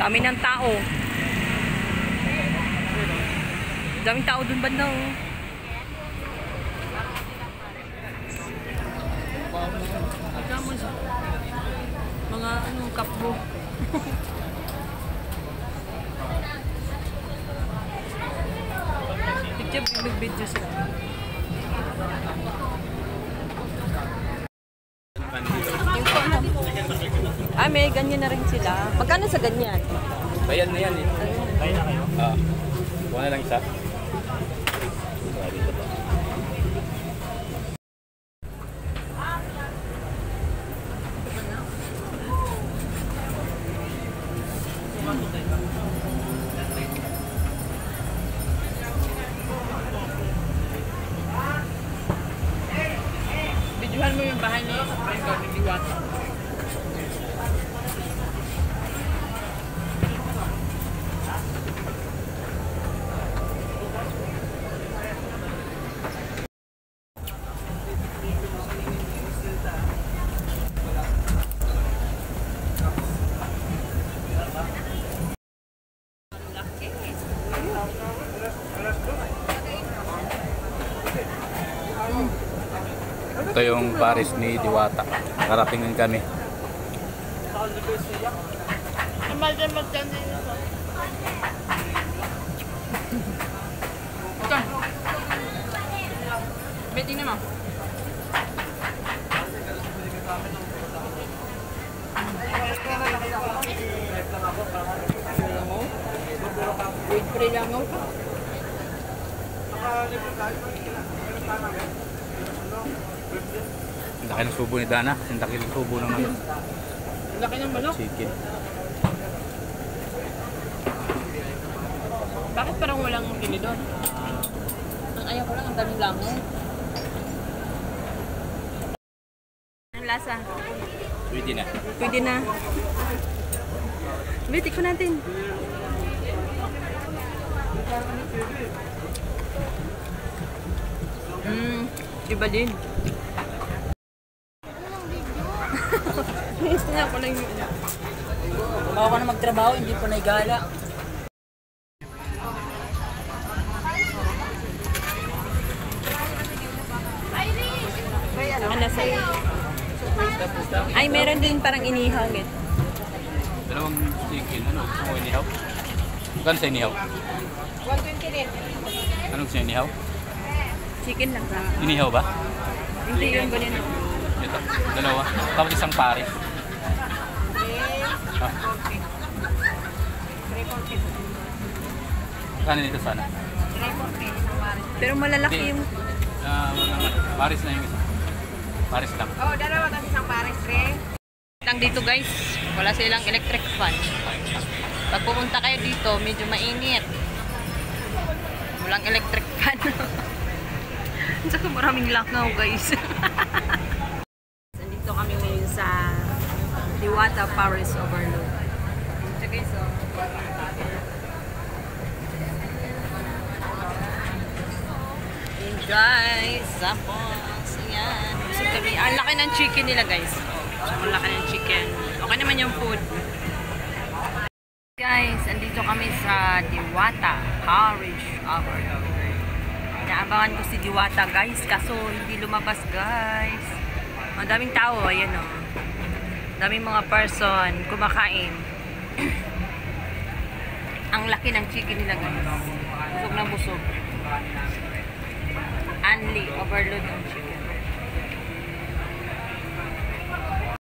Dami ng tao. Daming tao dun banda oh. Mga ano, kapbo. Nag-video sila. Ah, may ganyan na rin sila. Magkano sa ganyan? Bayan na yan eh. Bayan na kayo? Kuha na lang isa. Videohan mo yung bahay ni Diwata. Ito yung Paris ni Diwata. Karatingin kami. Beting naman. Wait pre lang mo. Ang laki ng subo ni Dana. Ang laki ng subo ng manok. Ang laki ng manok. Chicken. Bakit parang walang tinidor? Ang ayaw ko lang, ang daming langon. Ang lasa? Pwede na. Pwede na. Bitik ko natin. Iba din. Gusto niya ako lang yun. Bago ka na magtrabaho, hindi po naigala. Ano sa'yo? Ay, meron din parang inihaw. Dalawang chicken. Ano? Gusto mo inihaw? Magkano sa inihaw? 120 rin. Anong sa inihaw? Chicken lang. Inihaw ba? Hindi yun ganyan. Ito. Dalawa. Tapos isang pare. Kano nito sana? Pero malalaki Hindi. yung... Paris na yung isa. Paris lang. Oh, dalawa tapos isang pares rin. Lang dito guys, wala silang electric fan. Pag pumunta kayo dito, medyo mainit. Walang electric fan. Saka maraming langaw guys. Nandito kami ngayon sa Diwata Paris Overlook. Ito guys, oh. Ayan guys, tapos ayan. So, ang laki ng chicken nila guys. Ang laki ng chicken. Okay naman yung food. Guys, andito kami sa Diwata Paris Overlook. Naabangan ko si Diwata guys, kaso hindi lumabas guys. Madaming tao, ayan o. Daming mga person kumakain. Ang laki ng chicken nila guys. Busog na busog. Anli, overload ng